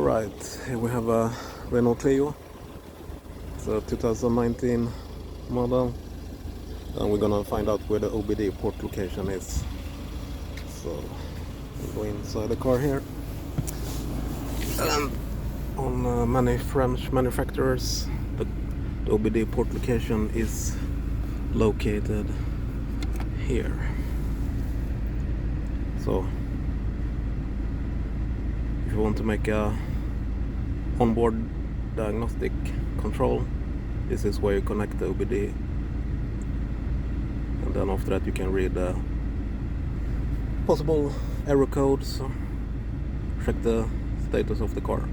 Alright, here we have a Renault Clio. It's a 2019 model, and we're gonna find out where the OBD port location is. So we'll go inside the car here. And on many French manufacturers, the OBD port location is located here. So if you want to make a onboard diagnostic control, this is where you connect the OBD, and then after that you can read the possible error codes, check the status of the car.